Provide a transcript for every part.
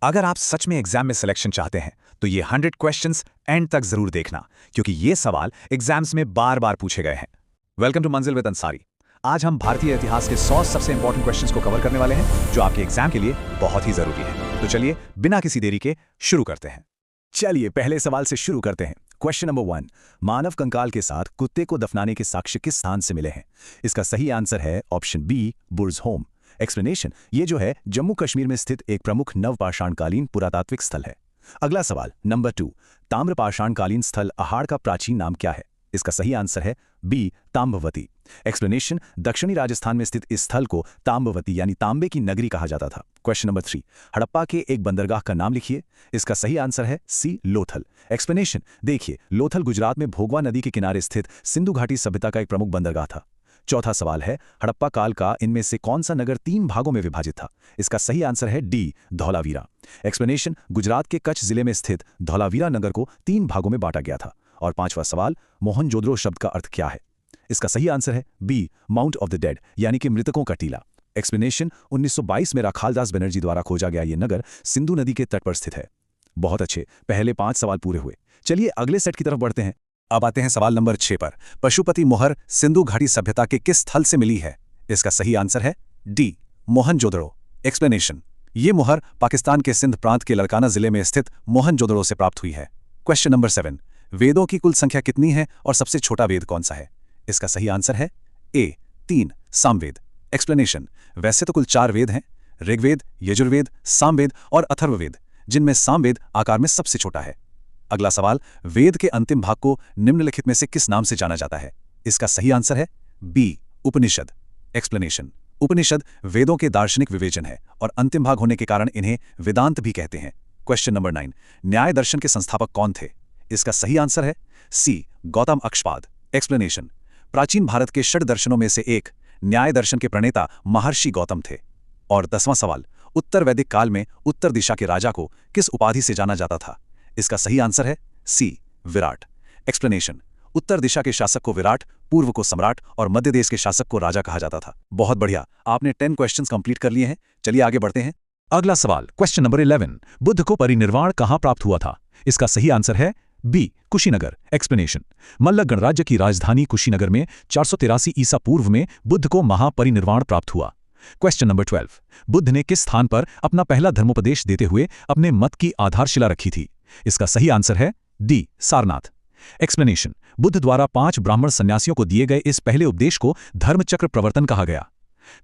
अगर आप सच में एग्जाम में सिलेक्शन चाहते हैं तो ये 100 क्वेश्चंस एंड तक जरूर देखना, क्योंकि ये सवाल एग्जाम्स में बार बार पूछे गए हैं। वेलकम टू मंजिल विद अंसारी। आज हम भारतीय इतिहास के 100 सबसे इंपॉर्टेंट क्वेश्चंस को कवर करने वाले हैं, जो आपके एग्जाम के लिए बहुत ही जरूरी है। तो चलिए बिना किसी देरी के शुरू करते हैं। चलिए पहले सवाल से शुरू करते हैं। क्वेश्चन नंबर 1, मानव कंकाल के साथ कुत्ते को दफनाने के साक्ष्य किस स्थान से मिले हैं? इसका सही आंसर है ऑप्शन बी, बुर्ज होम। एक्सप्लेनेशन, ये जो है जम्मू कश्मीर में स्थित एक प्रमुख नवपाषाणकालीन पुरातात्विक स्थल है। अगला सवाल नंबर 2, ताम्रपाषाणकालीन स्थल अहाड़ का प्राचीन नाम क्या है? इसका सही आंसर है बी, ताम्बवती। एक्सप्लेनेशन, दक्षिणी राजस्थान में स्थित इस स्थल को ताम्बवती यानी तांबे की नगरी कहा जाता था। क्वेश्चन नंबर 3, हड़प्पा के एक बंदरगाह का नाम लिखिए। इसका सही आंसर है सी, लोथल। एक्सप्लेनेशन, देखिए लोथल गुजरात में भोगवा नदी के किनारे स्थित सिंधु घाटी सभ्यता का एक प्रमुख बंदरगाह था। चौथा सवाल है, हड़प्पा काल का इनमें से कौन सा नगर 3 भागों में विभाजित था? इसका सही आंसर है डी, धौलावीरा। एक्सप्लेनेशन, गुजरात के कच्छ जिले में स्थित धौलावीरा नगर को 3 भागों में बांटा गया था। और पांचवा सवाल, मोहनजोदड़ो शब्द का अर्थ क्या है? इसका सही आंसर है B, mount of the dead यानी कि मृतकों का टीला। एक्सप्लेनेशन, 1922 में राखालदास बनर्जी द्वारा खोजा गया ये नगर सिंधु नदी के तट पर स्थित है। बहुत अच्छे, पहले 5 सवाल पूरे हुए। चलिए अगले सेट की तरफ बढ़ते हैं। अब आते हैं सवाल नंबर 6 पर। पशुपति मोहर सिंधु घाटी सभ्यता के किस स्थल से मिली है? इसका सही आंसर है डी, मोहनजोदड़ो। एक्सप्लेनेशन, ये मोहर पाकिस्तान के सिंध प्रांत के लड़काना जिले में स्थित मोहनजोदड़ो से प्राप्त हुई है। क्वेश्चन नंबर 7, वेदों की कुल संख्या कितनी है और सबसे छोटा वेद कौन सा है? इसका सही आंसर है ए, 3, सामवेद। एक्सप्लेनेशन, वैसे तो कुल 4 वेद हैं, ऋग्वेद, यजुर्वेद, सामवेद और अथर्ववेद, जिनमें सामवेद आकार में सबसे छोटा है। अगला सवाल, वेद के अंतिम भाग को निम्नलिखित में से किस नाम से जाना जाता है? इसका सही आंसर है बी, उपनिषद। एक्सप्लेनेशन, उपनिषद वेदों के दार्शनिक विवेचन है और अंतिम भाग होने के कारण इन्हें वेदांत भी कहते हैं। क्वेश्चन नंबर 9, न्याय दर्शन के संस्थापक कौन थे? इसका सही आंसर है सी, गौतम अक्षपाद। एक्सप्लेनेशन, प्राचीन भारत के 6 दर्शनों में से एक न्याय दर्शन के प्रणेता महर्षि गौतम थे। और 10वां सवाल, उत्तर वैदिक काल में उत्तर दिशा के राजा को किस उपाधि से जाना जाता था? इसका सही आंसर है सी, विराट। एक्सप्लेनेशन, उत्तर दिशा के शासक को विराट, पूर्व को सम्राट और मध्य देश के शासक को राजा कहा जाता था। बहुत बढ़िया, आपने 10 क्वेश्चंस कंप्लीट कर लिए हैं। चलिए आगे बढ़ते हैं। अगला सवाल, क्वेश्चन नंबर 11, बुद्ध को परिनिर्वाण कहां प्राप्त हुआ था? इसका सही आंसर है बी, कुशीनगर। एक्सप्लेनेशन, मल्ल गणराज्य की राजधानी कुशीनगर में 483 ईसा पूर्व में बुद्ध को महापरिनिर्वाण प्राप्त हुआ। क्वेश्चन नंबर 12, बुद्ध ने किस स्थान पर अपना पहला धर्मोपदेश देते हुए अपने मत की आधारशिला रखी थी? इसका सही आंसर है डी, सारनाथ। एक्सप्लेनेशन, बुद्ध द्वारा 5 ब्राह्मण सन्यासियों को दिए गए इस पहले उपदेश को धर्मचक्र प्रवर्तन कहा गया।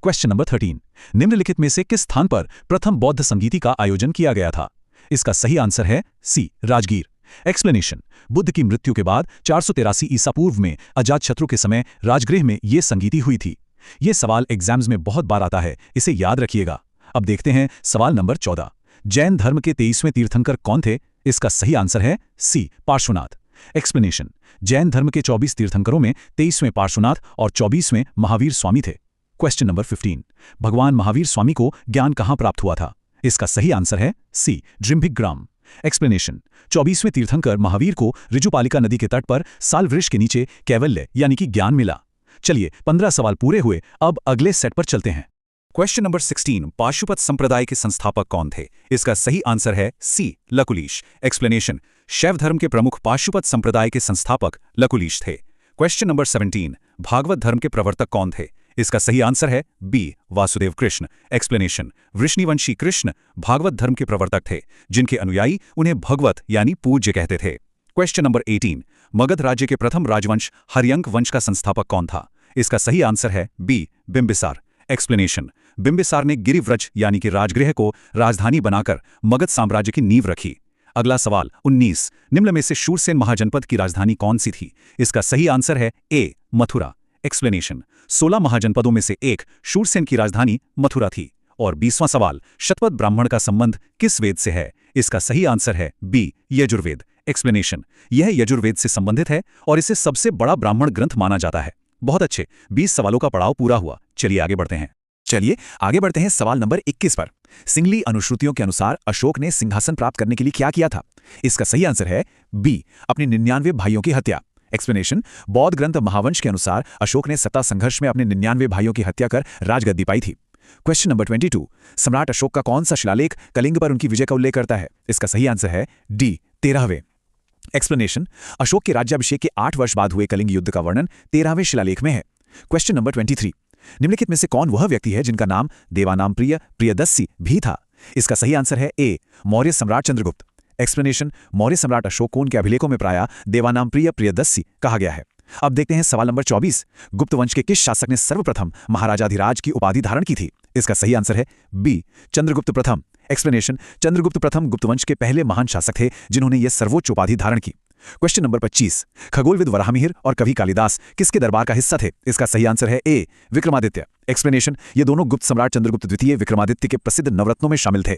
क्वेश्चन नंबर 13, निम्नलिखित में से किस स्थान पर प्रथम बौद्ध संगीति का आयोजन किया गया था? इसका सही आंसर है सी, राजगीर। एक्सप्लेनेशन, बुद्ध की मृत्यु के बाद 483 ईसा पूर्व में अजातशत्रु के समय राजगृह में ये संगीति हुई थी। ये सवाल एग्जाम्स में बहुत बार आता है, इसे याद रखिएगा। अब देखते हैं सवाल नंबर 14, जैन धर्म के 23वें तीर्थंकर कौन थे? इसका सही आंसर है सी, पार्श्वनाथ। एक्सप्लेनेशन, जैन धर्म के 24 तीर्थंकरों में 23वें पार्श्वनाथ और 24वें महावीर स्वामी थे। क्वेश्चन नंबर 15, भगवान महावीर स्वामी को ज्ञान कहां प्राप्त हुआ था? इसका सही आंसर है सी, डिम्भिग्राम। एक्सप्लेनेशन, 24वें तीर्थंकर महावीर को ऋजुपालिका नदी के तट पर साल वृक्ष के नीचे कैवल्य यानी कि ज्ञान मिला। चलिए 15 सवाल पूरे हुए, अब अगले सेट पर चलते हैं। क्वेश्चन नंबर 16, पाशुपत संप्रदाय के संस्थापक कौन थे? इसका सही आंसर है सी, लकुलिश। एक्सप्लेनेशन, शैव धर्म के प्रमुख पाशुपत संप्रदाय के संस्थापक लकुलिश थे। क्वेश्चन नंबर 17, भागवत धर्म के प्रवर्तक कौन थे? इसका सही आंसर है बी, वासुदेव कृष्ण। एक्सप्लेनेशन, वृष्णिवंशी कृष्ण भागवत धर्म के प्रवर्तक थे, जिनके अनुयायी उन्हें भगवत यानी पूज्य कहते थे। क्वेश्चन नंबर 18, मगध राज्य के प्रथम राजवंश हर्यंक वंश का संस्थापक कौन था? इसका सही आंसर है बी, बिंबिसार। एक्सप्लेनेशन, बिंबिसार ने गिरिव्रज यानी कि राजगृह को राजधानी बनाकर मगध साम्राज्य की नींव रखी। अगला सवाल 19, निम्न में से शूरसेन महाजनपद की राजधानी कौन सी थी? इसका सही आंसर है ए, मथुरा। एक्सप्लेनेशन, 16 महाजनपदों में से एक शूरसेन की राजधानी मथुरा थी। और 20वां सवाल, शतपथ ब्राह्मण का संबंध किस वेद से है? इसका सही आंसर है बी, यजुर्वेद। एक्सप्लेनेशन, यह यजुर्वेद से संबंधित है और इसे सबसे बड़ा ब्राह्मण ग्रंथ माना जाता है। बहुत अच्छे, 20 सवालों का पड़ाव पूरा हुआ। चलिए आगे बढ़ते हैं सवाल नंबर 21 पर। सिंगली अनुश्रुतियों के अनुसार अशोक ने सिंहासन प्राप्त करने के लिए क्या किया था? इसका सही आंसर है बी, अपने 99 भाइयों की हत्या। एक्सप्लेनेशन, बौद्ध ग्रंथ महावंश के अनुसार अशोक ने सत्ता संघर्ष में अपने 99 भाइयों की हत्या कर राजगद्दी पाई थी। क्वेश्चन नंबर 22, सम्राट अशोक का कौन सा शिलालेख कलिंग पर उनकी विजय का उल्लेख करता है? इसका सही आंसर है डी, 13वें। एक्सप्लेनेशन, अशोक के राज्याभिषेक के 8 वर्ष बाद हुए कलिंग युद्ध का वर्णन 13वें शिलालेख में है। क्वेश्चन नंबर 23, निम्नलिखित में से कौन वह व्यक्ति है जिनका नाम देवानामप्रिय प्रियदस्सी भी था? इसका सही आंसर है ए, मौर्य सम्राट चंद्रगुप्त। एक्सप्लेनेशन, मौर्य सम्राट अशोक को उनके अभिलेखों में प्रायः देवानामप्रिय प्रियदस्सी कहा गया है। अब देखते हैं सवाल नंबर 24, गुप्त वंश के किस शासक ने सर्वप्रथम महाराजाधिराज की उपाधि धारण की थी? इसका सही आंसर है बी, चंद्रगुप्त प्रथम। एक्सप्लेनेशन, चंद्रगुप्त प्रथम गुप्त वंश के पहले महान शासक थे जिन्होंने यह सर्वोच्च उपाधि धारण की। क्वेश्चन नंबर 25, खगोलविद वराहमिहिर और कवि कालिदास किसके दरबार का हिस्सा थे? इसका सही आंसर है ए, विक्रमादित्य। एक्सप्लेनेशन, ये दोनों गुप्त सम्राट चंद्रगुप्त द्वितीय विक्रमादित्य के प्रसिद्ध नवरत्नों में शामिल थे।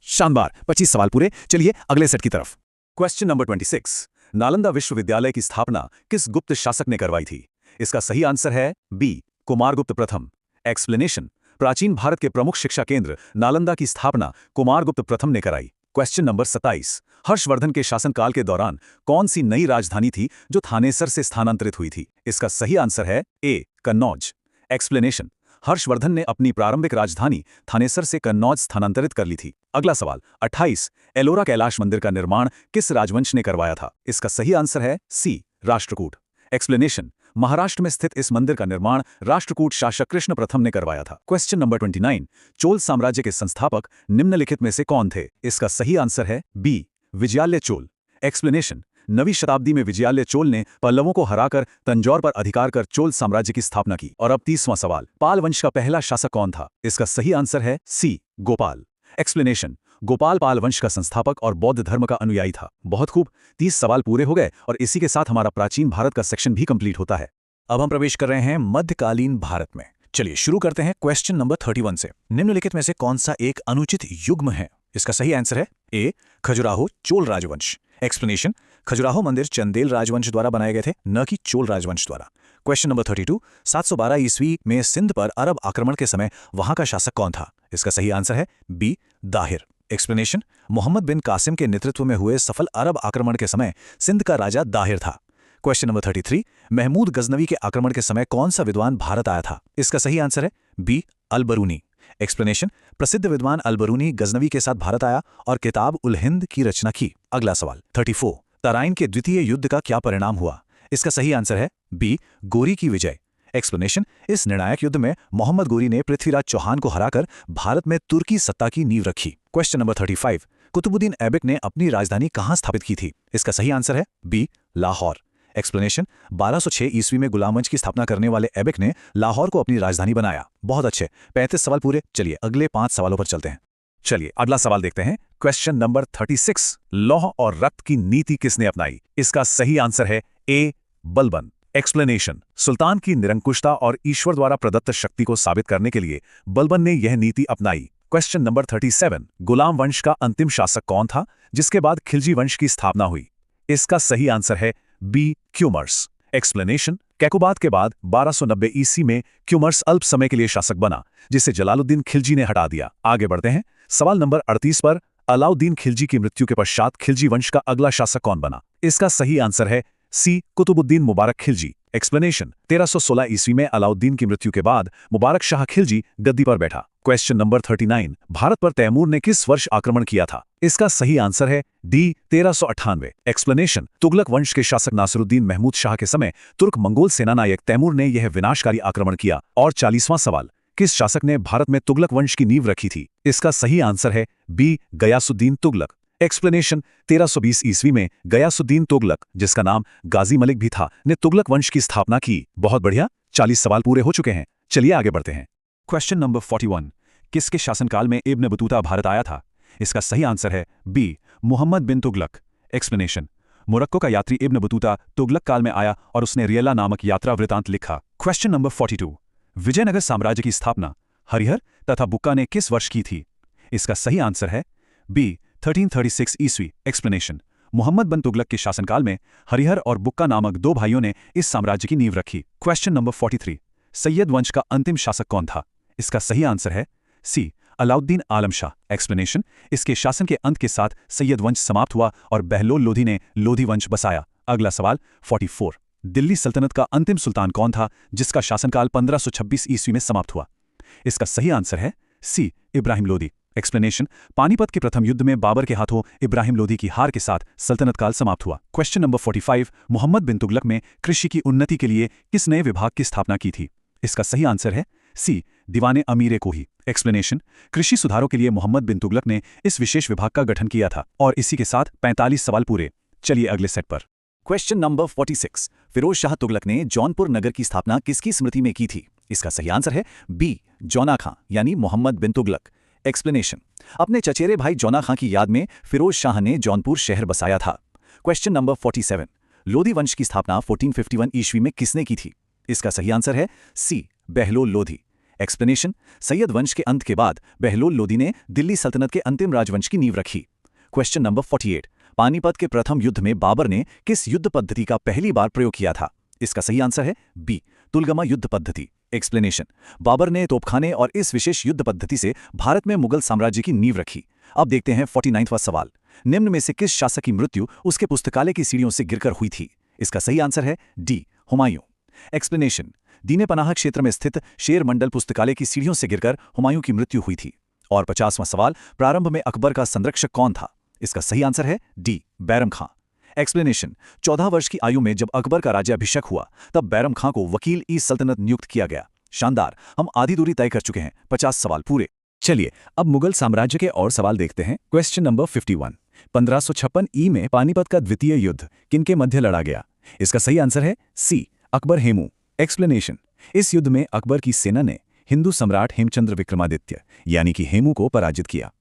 शानदार, 25 सवाल पूरे। चलिए अगले सेट की तरफ। क्वेश्चन नंबर 26, नालंदा विश्वविद्यालय की स्थापना किस गुप्त शासक ने करवाई थी? इसका सही आंसर है बी, कुमारगुप्त प्रथम। एक्सप्लेनेशन, प्राचीन भारत के प्रमुख शिक्षा केंद्र नालंदा की स्थापना कुमारगुप्त प्रथम ने कराई। क्वेश्चन नंबर 27, हर्षवर्धन के शासनकाल के दौरान कौन सी नई राजधानी थी जो थानेसर से स्थानांतरित हुई थी? इसका सही आंसर है ए, कन्नौज। एक्सप्लेनेशन, हर्षवर्धन ने अपनी प्रारंभिक राजधानी थानेसर से कन्नौज स्थानांतरित कर ली थी। अगला सवाल 28, एलोरा कैलाश मंदिर का निर्माण किस राजवंश ने करवाया था? इसका सही आंसर है सी, राष्ट्रकूट। एक्सप्लेनेशन, महाराष्ट्र में स्थित इस मंदिर का निर्माण राष्ट्रकूट शासक कृष्ण प्रथम ने करवाया था। क्वेश्चन नंबर 29, चोल साम्राज्य के संस्थापक निम्नलिखित में से कौन थे? इसका सही आंसर है बी, विजयालय चोल। एक्सप्लेनेशन, 9वीं शताब्दी में विजयालय चोल ने पल्लवों को हराकर तंजौर पर अधिकार कर चोल साम्राज्य की स्थापना की। और अब 30वां सवाल, पाल वंश का पहला शासक कौन था? इसका सही आंसर है सी, गोपाल। एक्सप्लेनेशन, गोपाल पाल वंश का संस्थापक और बौद्ध धर्म का अनुयायी था। बहुत खूब, 30 सवाल पूरे हो गए और इसी के साथ हमारा प्राचीन भारत का सेक्शन भी कंप्लीट होता है। अब हम प्रवेश कर रहे हैं मध्यकालीन भारत में। चलिए शुरू करते हैं क्वेश्चन नंबर 31 से। निम्नलिखित में से कौन सा एक अनुचित युग्म है? इसका सही आंसर है ए, खजुराहो चोल राजवंश। एक्सप्लेनेशन, खजुराहो मंदिर चंदेल राजवंश द्वारा बनाए गए थे, न कि चोल राजवंश द्वारा। क्वेश्चन नंबर 32, 712 ईस्वी में सिंध पर अरब आक्रमण के समय वहां का शासक कौन था? इसका सही आंसर है बी, दाहिर। एक्सप्लेनेशन, मोहम्मद बिन कासिम के नेतृत्व में हुए सफल अरब आक्रमण के समय सिंध का राजा दाहिर था। क्वेश्चन नंबर 33, महमूद गजनवी के आक्रमण के समय कौन सा विद्वान भारत आया था? इसका सही आंसर है बी, अल-बरूनी। एक्सप्लेनेशन, प्रसिद्ध विद्वान अल-बरूनी गजनवी के साथ भारत आया और किताब उल हिंद की रचना की। अगला सवाल 34, तराइन के द्वितीय युद्ध का क्या परिणाम हुआ? इसका सही आंसर है बी, गोरी की विजय। एक्सप्लेनेशन, इस निर्णायक युद्ध में मोहम्मद गोरी ने पृथ्वीराज चौहान को हराकर भारत में तुर्की सत्ता की नींव रखी। क्वेश्चन नंबर 35, कुतुबुद्दीन ऐबक ने अपनी राजधानी कहां स्थापित की थी? इसका सही आंसर है बी, लाहौर। एक्सप्लेनेशन, 1206 ईस्वी में गुलामवंश की स्थापना करने वाले ऐबक ने लाहौर को अपनी राजधानी बनाया। बहुत अच्छे, 35 सवाल पूरे। चलिए अगले 5 सवालों पर चलते हैं। चलिए अगला सवाल देखते हैं। क्वेश्चन नंबर 36, लौह और रक्त की नीति किसने अपनाई? इसका सही आंसर है ए, बलबन। एक्सप्लेनेशन, सुल्तान की निरंकुशता और ईश्वर द्वारा प्रदत्त शक्ति को साबित करने के लिए बलबन ने यह नीति अपनाई। क्वेश्चन नंबर 37, गुलाम वंश का अंतिम शासक कौन था जिसके बाद खिलजी वंश की स्थापना हुई? इसका सही आंसर है बी, क्यूमर्स। एक्सप्लेनेशन, कैकुबात के बाद 1290 ईस्वी में क्यूमर्स अल्प समय के लिए शासक बना, जिसे जलालुद्दीन खिलजी ने हटा दिया। आगे बढ़ते हैं सवाल नंबर 38 पर। अलाउद्दीन खिलजी की मृत्यु के पश्चात खिलजी वंश का अगला शासक कौन बना? इसका सही आंसर है सी, कुतुबुद्दीन मुबारक खिलजी। एक्सप्लेनेशन, 1316 ईस्वी में अलाउद्दीन की मृत्यु के बाद मुबारक शाह खिलजी गद्दी पर बैठा। क्वेश्चन नंबर 39, भारत पर तैमूर ने किस वर्ष आक्रमण किया था? इसका सही आंसर है डी, 1398। एक्सप्लेनेशन, तुगलक वंश के शासक नासिरुद्दीन महमूद शाह के समय तुर्क मंगोल सेनानायक तैमूर ने यह विनाशकारी आक्रमण किया। और 40वां सवाल, किस शासक ने भारत में तुगलक वंश की नींव रखी थी? इसका सही आंसर है बी, गयासुद्दीन तुगलक। एक्सप्लेनेशन, 1320 ईस्वी में गयासुद्दीन तुगलक, जिसका नाम गाजी मलिक भी था, ने तुगलक वंश की स्थापना की। बहुत बढ़िया, 40 सवाल पूरे हो चुके हैं। चलिए आगे बढ़ते हैं। क्वेश्चन नंबर 41, किसके शासनकाल में इब्न बतूता भारत आया था? इसका सही आंसर है बी, मुहम्मद बिन तुगलक। एक्सप्लेनेशन, मोरक्को का यात्री इब्न बतूता तुगलक काल में आया और उसने रियला नामक यात्रा वृतांत लिखा। क्वेश्चन नंबर 42, विजयनगर साम्राज्य की स्थापना हरिहर तथा बुक्का ने किस वर्ष की थी? इसका सही आंसर है बी, 1336 ईस्वी। एक्सप्लेनेशन, मोहम्मद बिन तुगलक के शासनकाल में हरिहर और बुक्का नामक 2 भाइयों ने इस साम्राज्य की नींव रखी। क्वेश्चन नंबर 43, सैयद वंश का अंतिम शासक कौन था? इसका सही आंसर है सी, अलाउद्दीन आलम शाह। एक्सप्लेनेशन, इसके शासन के अंत के साथ सैयद वंश समाप्त हुआ और बहलोल लोधी ने लोधी वंश बसाया। अगला सवाल 44, दिल्ली सल्तनत का अंतिम सुल्तान कौन था जिसका शासनकाल 1526 ईस्वी में समाप्त हुआ? इसका सही आंसर है सी, इब्राहिम लोदी। एक्सप्लेनेशन, पानीपत के प्रथम युद्ध में बाबर के हाथों इब्राहिम लोदी की हार के साथ सल्तनत काल समाप्त हुआ। क्वेश्चन नंबर 45, मोहम्मद बिन तुगलक में कृषि की उन्नति के लिए किस नए विभाग की स्थापना की थी? इसका सही आंसर है सी, दीवाने अमीर कोही। एक्सप्लेनेशन, कृषि सुधारों के लिए मोहम्मद बिन तुगलक ने इस विशेष विभाग का गठन किया था। और इसी के साथ 45 सवाल पूरे। चलिए अगले सेट पर। क्वेश्चन नंबर 46, फिरोज शाह तुगलक ने जौनपुर नगर की स्थापना किसकी स्मृति में की थी? इसका सही आंसर है बी, जौना खां यानी मोहम्मद बिन तुगलक। एक्सप्लेनेशन, अपने चचेरे भाई जौना खां की याद में फिरोज शाह ने जौनपुर शहर बसाया था। क्वेश्चन नंबर 47, लोधी वंश की स्थापना 1451 ईस्वी में किसने की थी? इसका सही आंसर है सी, बहलोल लोधी। एक्सप्लेनेशन, सैयद वंश के अंत के बाद बहलोल लोधी ने दिल्ली सल्तनत के अंतिम राजवंश की नींव रखी। क्वेश्चन नंबर 48, पानीपत के प्रथम युद्ध में बाबर ने किस युद्ध पद्धति का पहली बार प्रयोग किया था? इसका सही आंसर है बी, तुलगमा युद्ध पद्धति। एक्सप्लेनेशन, बाबर ने तोपखाने और इस विशेष युद्ध पद्धति से भारत में मुगल साम्राज्य की नींव रखी। अब देखते हैं 49वां सवाल, निम्न में से किस शासक की मृत्यु उसके पुस्तकालय की सीढ़ियों से गिरकर हुई थी? इसका सही आंसर है डी, हुमायूं। एक्सप्लेनेशन, दीने पनाह क्षेत्र में स्थित शेर मंडल पुस्तकालय की सीढ़ियों से गिरकर हुमायूं की मृत्यु हुई थी। और 50वां सवाल, प्रारंभ में अकबर का संरक्षक कौन था? इसका सही आंसर है डी, बैरम खां। एक्सप्लेनेशन, 14 वर्ष की आयु में जब अकबर का राज्याभिषेक हुआ तब बैरम खां को वकील ई सल्तनत नियुक्त किया गया। शानदार, हम आधी दूरी तय कर चुके हैं। 50 सवाल पूरे। चलिए अब मुगल साम्राज्य के और सवाल देखते हैं। क्वेश्चन नंबर 51, 1556 ई में पानीपत का द्वितीय युद्ध किनके मध्य लड़ा गया? इसका सही आंसर है सी, अकबर हेमू। एक्सप्लेनेशन, इस युद्ध में अकबर की सेना ने हिंदू सम्राट हेमचंद्र विक्रमादित्य यानी कि हेमू को पराजित किया।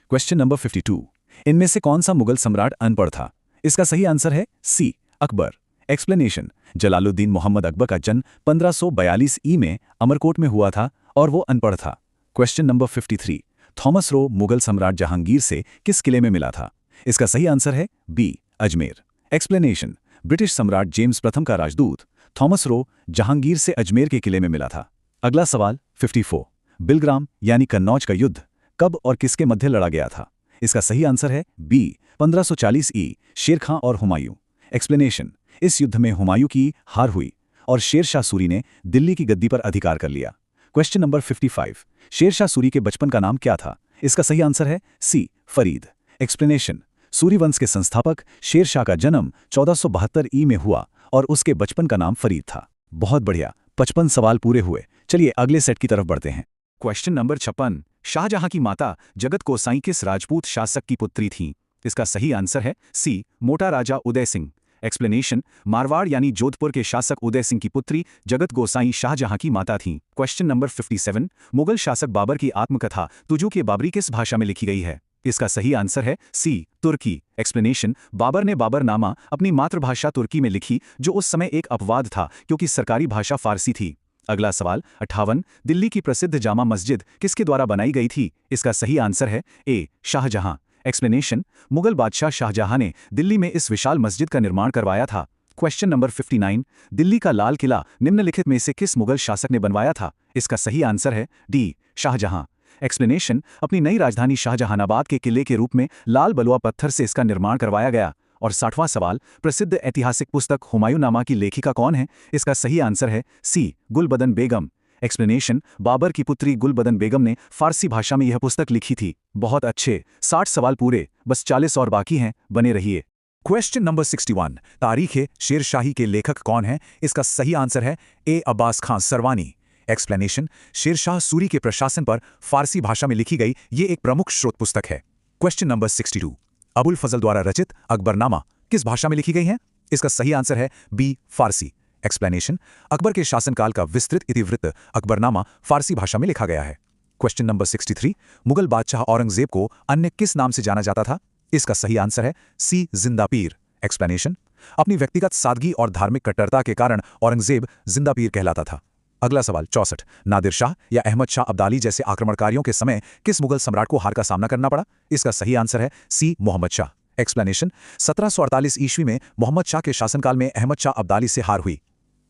क्वेश्चन नंबर 52, इनमें से कौन सा मुगल सम्राट अनपढ़ था? इसका सही आंसर है सी, अकबर। एक्सप्लेनेशन, जलालुद्दीन मोहम्मद अकबर का जन्म 1542 ई में अमरकोट में हुआ था और वो अनपढ़ था। Question number 53, Thomas Roe Mughal सम्राट जहांगीर से किस किले में मिला था? इसका सही आंसर है बी, अजमेर। एक्सप्लेनेशन, ब्रिटिश सम्राट जेम्स प्रथम का राजदूत थॉमस रो जहांगीर से अजमेर के किले में मिला था। अगला सवाल 54, बिलग्राम यानी कन्नौज का युद्ध कब और किसके मध्य लड़ा गया था? इसका सही आंसर है बी, 1540 ई, शेर खां और हुमायूं। एक्सप्लेनेशन, इस युद्ध में हुमायूं की हार हुई और शेर शाह सूरी ने दिल्ली की गद्दी पर अधिकार कर लिया। क्वेश्चन नंबर 55, शेर शाह सूरी के बचपन का नाम क्या था? इसका सही आंसर है सी, फरीद। एक्सप्लेनेशन, सूरी वंश के संस्थापक शेर शाह का जन्म 1472 ई में हुआ और उसके बचपन का नाम फरीद था। बहुत बढ़िया, 55 सवाल पूरे हुए। चलिए अगले सेट की तरफ बढ़ते हैं। क्वेश्चन नंबर 56, शाहजहां की माता जगत गोसाई किस राजपूत शासक की पुत्री थीं? इसका सही आंसर है सी, मोटा राजा उदय सिंह। एक्सप्लेनेशन, मारवाड़ यानी जोधपुर के शासक उदय सिंह की पुत्री जगत गोसाई शाहजहां की माता थीं। क्वेश्चन नंबर 57, मुगल शासक बाबर की आत्मकथा तुजू के बाबरी किस भाषा में लिखी गई है? इसका सही आंसर है सी, तुर्की। एक्सप्लेनेशन, बाबर ने बाबरनामा अपनी मातृभाषा तुर्की में लिखी जो उस समय एक अपवाद था क्योंकि सरकारी भाषा फारसी थी। अगला सवाल 58, दिल्ली की प्रसिद्ध जामा मस्जिद किसके द्वारा बनाई गई थी? इसका सही आंसर है ए, शाहजहां। एक्सप्लेनेशन, मुगल बादशाह शाहजहां ने दिल्ली में इस विशाल मस्जिद का निर्माण करवाया था। क्वेश्चन नंबर 59, दिल्ली का लाल किला निम्नलिखित में से किस मुगल शासक ने बनवाया था? इसका सही आंसर है डी, शाहजहां। एक्सप्लेनेशन, अपनी नई राजधानी शाहजहानाबाद के किले के रूप में लाल बलुआ पत्थर से इसका निर्माण करवाया गया। और 60वां सवाल, प्रसिद्ध ऐतिहासिक पुस्तक हुमायूंनामा की लेखिका कौन है? इसका सही आंसर है सी, गुलबदन बेगम। एक्सप्लेनेशन, बाबर की पुत्री गुलबदन बेगम ने फारसी भाषा में यह पुस्तक लिखी थी। बहुत अच्छे, 60 सवाल पूरे, बस 40 और बाकी हैं, बने रहिए। क्वेश्चन नंबर 61, तारीख शेरशाही के लेखक कौन है? इसका सही आंसर है ए, अब्बास खां सरवानी। एक्सप्लेनेशन, शेरशाह सूरी के प्रशासन पर फारसी भाषा में लिखी गई ये एक प्रमुख स्रोत पुस्तक है। क्वेश्चन नंबर 62, अबुल फजल द्वारा रचित अकबरनामा किस भाषा में लिखी गई है? इसका सही आंसर है बी, फारसी। एक्सप्लेनेशन, अकबर के शासनकाल का विस्तृत इतिवृत्त अकबरनामा फारसी भाषा में लिखा गया है। क्वेश्चन नंबर 63, मुगल बादशाह औरंगजेब को अन्य किस नाम से जाना जाता था? इसका सही आंसर है सी, जिंदा पीर। एक्सप्लेनेशन, अपनी व्यक्तिगत सादगी और धार्मिक कट्टरता के कारण औरंगजेब जिंदा पीर कहलाता था। अगला सवाल 64, नादिर शाह या अहमद शाह अब्दाली जैसे आक्रमणकारियों के समय किस मुगल सम्राट को हार का सामना करना पड़ा? इसका सही आंसर है सी, मोहम्मद शाह। एक्सप्लेनेशन, 1748 ईस्वी में मोहम्मद शाह के शासनकाल में अहमद शाह अब्दाली से हार हुई।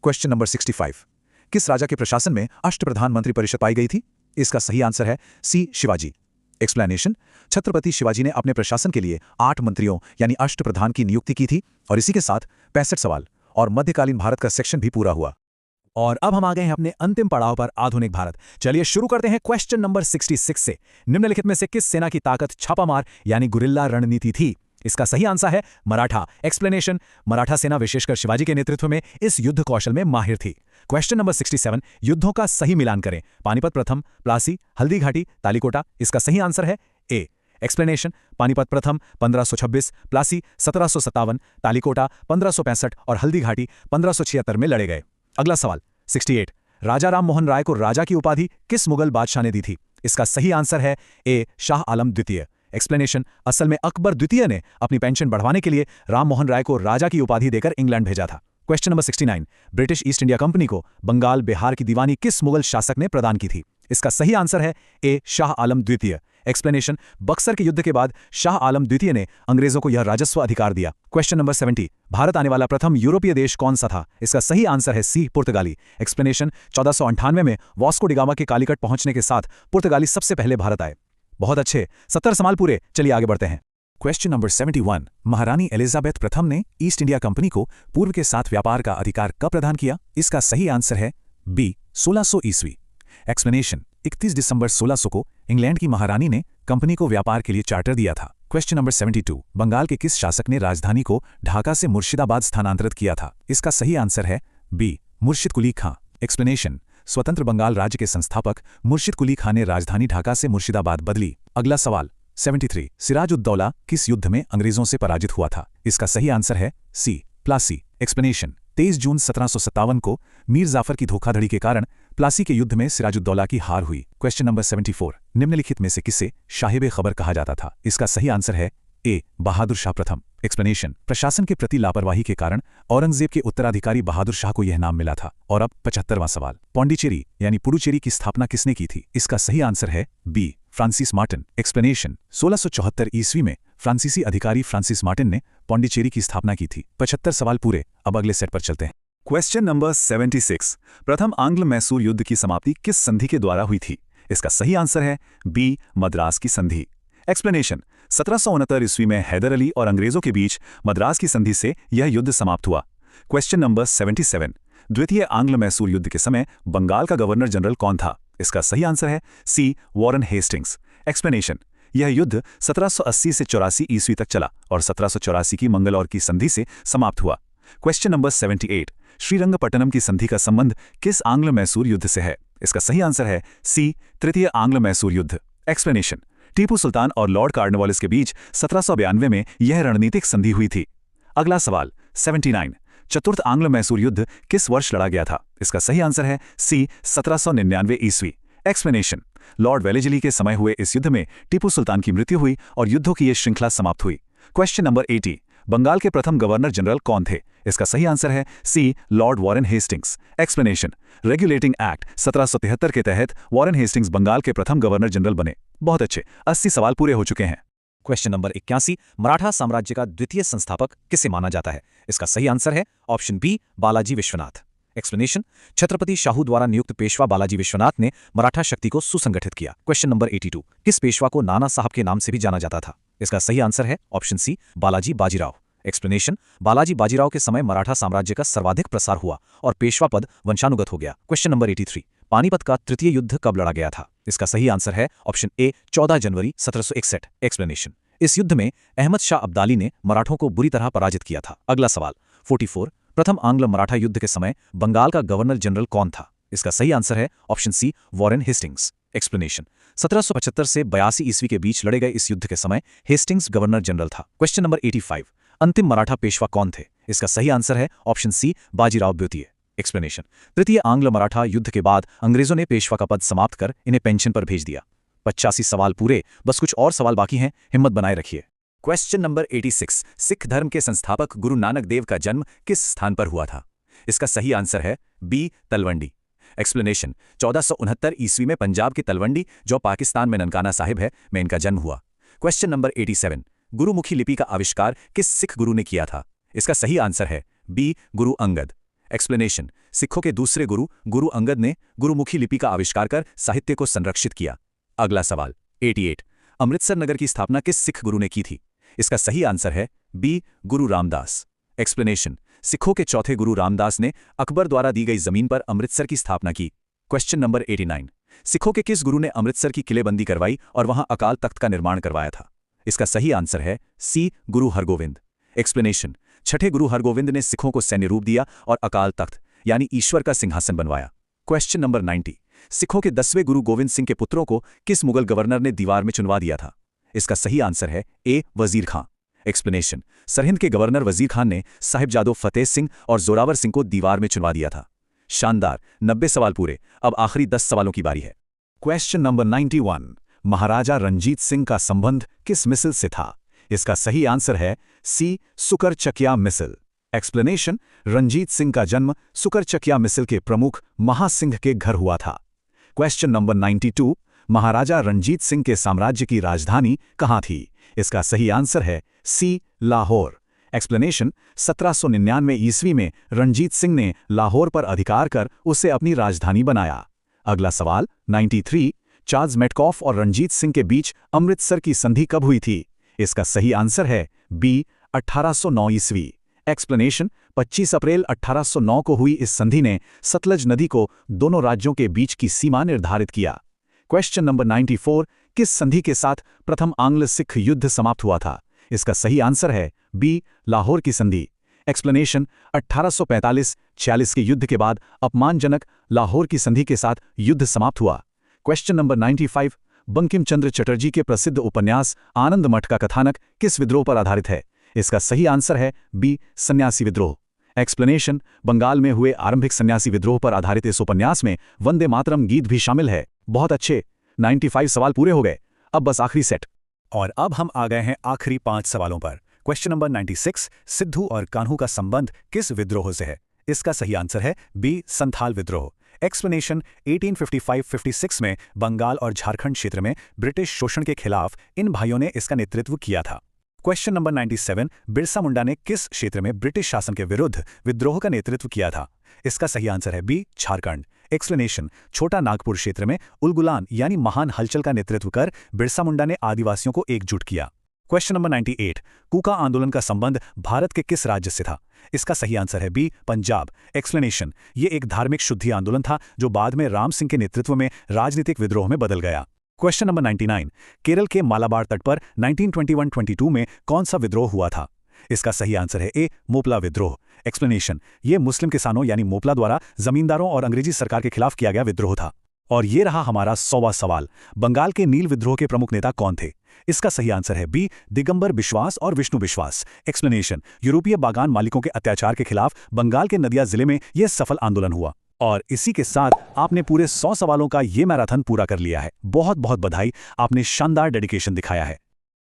क्वेश्चन नंबर 65, किस राजा के प्रशासन में अष्टप्रधान मंत्री परिषद पाई गई थी? इसका सही आंसर है सी, शिवाजी। एक्सप्लेनेशन, छत्रपति शिवाजी ने अपने प्रशासन के लिए 8 मंत्रियों यानी अष्टप्रधान की नियुक्ति की थी। और इसी के साथ 65 सवाल और मध्यकालीन भारत का सेक्शन भी पूरा हुआ। और अब हम आ गए हैं अपने अंतिम पड़ाव पर, आधुनिक भारत। चलिए शुरू करते हैं क्वेश्चन नंबर 66 से। निम्नलिखित में से किस सेना की ताकत छापामार यानी गुरिल्ला रणनीति थी? इसका सही आंसर है मराठा। एक्सप्लेनेशन, मराठा सेना विशेषकर शिवाजी के नेतृत्व में इस युद्ध कौशल में माहिर थी। क्वेश्चन नंबर 67, युद्धों का सही मिलान करें। पानीपत प्रथम, प्लासी, हल्दी घाटी, तालीकोटा। इसका सही आंसर है ए। एक्सप्लेनेशन, पानीपत प्रथम 1526, प्लासी 1757, तालीकोटा 1565 और हल्दी घाटी 1576 में लड़े गए। अगला सवाल 68, राजा राम मोहन राय को राजा की उपाधि किस मुगल बादशाह ने दी थी? इसका सही आंसर है ए। शाह आलम द्वितीय। एक्सप्लेनेशन, असल में अकबर द्वितीय ने अपनी पेंशन बढ़वाने के लिए राम मोहन राय को राजा की उपाधि देकर इंग्लैंड भेजा था। Question number 69, British east India company को बंगाल बिहार की दीवानी किस मुगल शासक ने प्रदान की थी? इसका सही आंसर है ए। शाह आलम द्वितीय। एक्सप्लेनेशन, बक्सर के युद्ध के बाद शाह आलम द्वितीय ने अंग्रेजों को यह राजस्व अधिकार दिया। क्वेश्चन नंबर 70, भारत आने वाला प्रथम यूरोपीय देश कौन सा था? इसका सही आंसर है सी। पुर्तगाली। एक्सप्लेनेशन, 1498 में वास्को डिगामा के कालीकट पहुंचने के साथ पुर्तगाली सबसे पहले भारत आए। बहुत अच्छे, 70 सवाल पूरे। चलिए आगे बढ़ते हैं। क्वेश्चन नंबर 71, महारानी एलिजाबेथ प्रथम ने ईस्ट इंडिया कंपनी को पूर्व के साथ व्यापार का अधिकार कब प्रदान किया? इसका सही आंसर है बी। 1600 ईस्वी। एक्सप्लेनेशन, 31 दिसंबर 1600 को इंग्लैंड की महारानी ने कंपनी को व्यापार के लिए चार्टर दिया था। क्वेश्चन नंबर 72, बंगाल के किस शासक ने राजधानी को ढाका से मुर्शिदाबाद स्थानांतरित किया था? इसका सही आंसर है बी। मुर्शिद कुली खां। एक्सप्लेनेशन, स्वतंत्र बंगाल राज्य के संस्थापक मुर्शिद कुली खां ने राजधानी ढाका से मुर्शिदाबाद बदली। अगला सवाल 73, सिराजुद्दौला किस युद्ध में अंग्रेजों से पराजित हुआ था? इसका सही आंसर है सी। प्लासी। एक्सप्लेनेशन, 23 जून 1757 को मीर जाफर की धोखाधड़ी के कारण प्लासी के युद्ध में सिराजुद्दौला की हार हुई। क्वेश्चन नंबर 74, निम्नलिखित में से किसे साहिब खबर कहा जाता था? इसका सही आंसर है ए। बहादुर शाह प्रथम। एक्सप्लेनेशन, प्रशासन के प्रति लापरवाही के कारण औरंगजेब के उत्तराधिकारी बहादुर शाह को यह नाम मिला था। और अब 75वां सवाल, पौंडीचेरी यानी पुडुचेरी की स्थापना किसने की थी? इसका सही आंसर है बी। Francis Martin. एक्सप्लेनेशन, 1674 ईस्वी में फ्रांसीसी अधिकारी फ्रांसिस मार्टिन ने पौंडीचेरी की स्थापना की थी। 75 सवाल पूरे। अब अगले सेट पर चलते हैं। क्वेश्चन नंबर 76, प्रथम आंग्ल मैसूर युद्ध की समाप्ति किस संधि के द्वारा हुई थी? इसका सही आंसर है बी। मद्रास की संधि। एक्सप्लेनेशन, 1769 ईस्वी में हैदर अली और अंग्रेजों के बीच मद्रास की संधि से यह युद्ध समाप्त हुआ। क्वेश्चन नंबर 77, द्वितीय आंग्ल मैसूर युद्ध के समय बंगाल का गवर्नर जनरल कौन था? इसका सही आंसर है सी। Warren Hastings. एक्सप्लेनेशन, यह युद्ध 1780 से 84 ईस्वी तक चला और 1784 की मंगलौर की संधि से समाप्त हुआ। क्वेश्चन नंबर 78, श्रीरंगपट्टनम की संधि का संबंध किस आंग्ल मैसूर युद्ध से है? इसका सही आंसर है सी। तृतीय आंग्ल मैसूर युद्ध। एक्सप्लेनेशन, टीपू सुल्तान और लॉर्ड कार्नवालिस के बीच 1792 में यह रणनीतिक संधि हुई थी। अगला सवाल 79, चतुर्थ आंग्ल मैसूर युद्ध किस वर्ष लड़ा गया था? इसका सही आंसर है सी। 1799 ईस्वी। एक्सप्लेनेशन, लॉर्ड वेलेजली के समय हुए इस युद्ध में टीपू सुल्तान की मृत्यु हुई और युद्धों की यह श्रृंखला समाप्त हुई। क्वेश्चन नंबर 80, बंगाल के प्रथम गवर्नर जनरल कौन थे? इसका सही आंसर है C. Lord Warren Hastings. Explanation, regulating act 1773 के तहत वॉरेन हेस्टिंग्स बंगाल के प्रथम गवर्नर जनरल बने। बहुत अच्छे, 80 सवाल पूरे हो चुके हैं। क्वेश्चन नंबर 81, मराठा साम्राज्य का द्वितीय संस्थापक किसे माना जाता है? इसका सही आंसर है option B. Balaji Vishwanath. Explanation, Chhatrapati Shahu द्वारा नियुक्त पेशवा बालाजी विश्वनाथ ने मराठा शक्ति को सुसंगठित किया। क्वेश्चन नंबर 82, किस पेशवा को नाना साहब के नाम से भी जाना जाता था? इसका सही आंसर है option C. Balaji Bajirao. Explanation, Balaji Bajirao के समय मराठा साम्राज्य का सर्वाधिक प्रसार हुआ और पेशवा पद वंशानुगत हो गया। क्वेश्चन नंबर 83, पानीपत का तृतीय युद्ध कब लड़ा गया था? इसका सही आंसर है ऑप्शन ए। 14 जनवरी 1761। एक्सप्लेनेशन, इस युद्ध में अहमद शाह अब्दाली ने मराठों को बुरी तरह पराजित किया था। अगला सवाल 44, प्रथम आंग्ल मराठा युद्ध के समय बंगाल का गवर्नर जनरल कौन था? इसका सही आंसर है option C. Warren Hastings. Explanation, 1775 से 82 ईस्वी के बीच लड़े गए इस युद्ध के समय हेस्टिंग्स गवर्नर जनरल था। क्वेश्चन नंबर 85, अंतिम मराठा पेशवा कौन थे? इसका सही आंसर है ऑप्शन सी। बाजीराव द्वितीय। एक्सप्लेनेशन, तृतीय आंग्ल मराठा युद्ध के बाद अंग्रेजों ने पेशवा का पद समाप्त कर इन्हें पेंशन पर भेज दिया। 85 सवाल पूरे, बस कुछ और सवाल बाकी हैं, हिम्मत बनाए रखिए। क्वेश्चन नंबर 86, सिख धर्म के संस्थापक गुरु नानक देव का जन्म किस स्थान पर हुआ था? इसका सही आंसर है बी। तलवंडी। एक्सप्लेनेशन, 1469 ईस्वी में पंजाब के तलवंडी, जो पाकिस्तान में ननकाना साहिब है, में इनका जन्म हुआ। क्वेश्चन नंबर 87, गुरुमुखी लिपि का आविष्कार किस सिख गुरु ने किया था? इसका सही आंसर है बी। गुरु अंगद। एक्सप्लेनेशन, सिखों के दूसरे गुरु गुरु अंगद ने गुरुमुखी लिपि का आविष्कार कर साहित्य को संरक्षित किया। अगला सवाल 88, अमृतसर नगर की स्थापना किस सिख गुरु ने की थी? इसका सही आंसर है बी। गुरु रामदास। एक्सप्लेनेशन। सिखों के चौथे गुरु रामदास ने अकबर द्वारा दी गई जमीन पर अमृतसर की स्थापना की। Question number 89। सिखों के किस गुरु ने अमृतसर की किलेबंदी करवाई और वहां अकाल तख्त का निर्माण करवाया था? इसका सही आंसर है सी, गुरु हरगोविंद। एक्सप्लेनेशन। छठे गुरु हरगोविंद ने सिखों को सैन्य रूप दिया और अकाल तख्त यानी ईश्वर का सिंहासन बनवाया। Question number 90। सिखों के 10वें गुरु गोविंद सिंह के पुत्रों को किस मुगल गवर्नर ने दीवार में चुनवा दिया था? इसका सही आंसर है ए, वजीर खां। एक्सप्लेनेशन। सरहिंद के गवर्नर वजीर खान ने साहिबजादों फतेह सिंह और जोरावर सिंह को दीवार में चुनवा दिया था। शानदार, 90 सवाल पूरे। अब आखिरी 10 सवालों की बारी है। Question number 91। महाराजा रणजीत सिंह का संबंध किस मिसल से था? इसका सही आंसर है सी, सुकरचकिया मिसल। एक्सप्लेनेशन। रणजीत सिंह का जन्म सुकरचकिया मिसल के प्रमुख महासिंह के घर हुआ था। Question number 92। महाराजा रणजीत सिंह के साम्राज्य की राजधानी कहाँ थी? इसका सही आंसर है सी, लाहौर। एक्सप्लेनेशन। 1799 ईस्वी में रणजीत सिंह ने लाहौर पर अधिकार कर उसे अपनी राजधानी बनाया। अगला सवाल 93। चार्ल्स मेटकॉफ और रणजीत सिंह के बीच अमृतसर की संधि कब हुई थी? इसका सही आंसर है बी, 1809 ईस्वी। एक्सप्लेनेशन। 25 अप्रैल 1809 को हुई इस संधि ने सतलज नदी को दोनों राज्यों के बीच की सीमा निर्धारित किया। Question number 94। किस संधि के साथ प्रथम आंग्ल सिख युद्ध समाप्त हुआ था? इसका सही आंसर है बी, लाहौर की संधि। एक्सप्लेनेशन। 1845-46 के युद्ध के बाद अपमानजनक लाहौर की संधि के साथ युद्ध समाप्त हुआ। Question number 95। बंकिम चंद्र चटर्जी के प्रसिद्ध उपन्यास आनंद मठ का कथानक किस विद्रोह पर आधारित है? इसका सही आंसर है बी, सन्यासी विद्रोह। एक्सप्लेनेशन। बंगाल में हुए आरंभिक सन्यासी विद्रोह पर आधारित इस उपन्यास में वंदे मातरम गीत भी शामिल है। बहुत अच्छे, 95 सवाल पूरे हो गए। अब बस आखिरी सेट। और अब हम आ गए हैं आखिरी 5 सवालों पर। Question number 96। सिद्धू और कान्हू का संबंध किस विद्रोह से है? इसका सही आंसर है बी, संथाल विद्रोह। एक्सप्लेनेशन। 1855-56 में बंगाल और झारखंड क्षेत्र में ब्रिटिश शोषण के खिलाफ इन भाइयों ने इसका नेतृत्व किया था। Question number 97। बिरसा मुंडा ने किस क्षेत्र में ब्रिटिश शासन के विरुद्ध विद्रोह का नेतृत्व किया था? इसका सही आंसर है बी, झारखंड। एक्सप्लेनेशन। छोटा नागपुर क्षेत्र में उलगुलान यानी महान हलचल का नेतृत्व कर बिरसा मुंडा ने आदिवासियों को एकजुट किया। Question number 98। कूका आंदोलन का संबंध भारत के किस राज्य से था? इसका सही आंसर है बी, पंजाब। एक्सप्लेनेशन। ये एक धार्मिक शुद्धि आंदोलन था जो बाद में राम सिंह के नेतृत्व में राजनीतिक विद्रोह में बदल गया। Question number 99। केरल के मालाबार तट पर 1921-22 में कौन सा विद्रोह हुआ था? इसका सही आंसर है ए, मोपला विद्रोह। एक्सप्लेनेशन। ये मुस्लिम किसानों यानी मोपला द्वारा जमींदारों और अंग्रेजी सरकार के खिलाफ किया गया विद्रोह था। और ये रहा हमारा 100वां सवाल। बंगाल के नील विद्रोह के प्रमुख नेता कौन थे? इसका सही आंसर है बी, दिगंबर बिश्वास और विष्णु बिश्वास। एक्सप्लेनेशन। यूरोपीय बागान मालिकों के अत्याचार के खिलाफ बंगाल के नदिया जिले में यह सफल आंदोलन हुआ। और इसी के साथ आपने पूरे 100 सवालों का ये मैराथन पूरा कर लिया है। बहुत बहुत बधाई, आपने शानदार डेडिकेशन दिखाया है।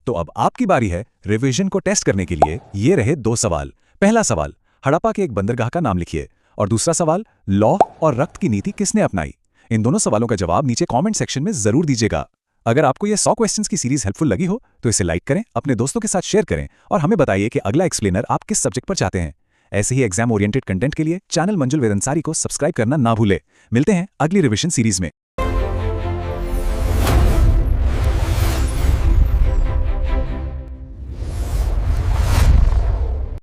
तो अब आपकी बारी है रिवीजन को टेस्ट करने के लिए। ये रहे 2 सवाल। पहला सवाल, हड़प्पा के एक बंदरगाह का नाम लिखिए। और दूसरा सवाल, लौह और रक्त की नीति किसने अपनाई? इन दोनों सवालों का जवाब नीचे कमेंट सेक्शन में जरूर दीजिएगा। अगर आपको ये 100 क्वेश्चंस की सीरीज हेल्पफुल लगी हो तो इसे लाइक करें, अपने दोस्तों के साथ शेयर करें और हमें बताइए कि अगला एक्सप्लेनर आप किस सब्जेक्ट पर चाहते हैं। ऐसे ही एग्जाम ओरिएंटेड कंटेंट के लिए चैनल मंजुल वेद अंसारी को सब्सक्राइब करना ना भूले। मिलते हैं अगली रिवीजन सीरीज में।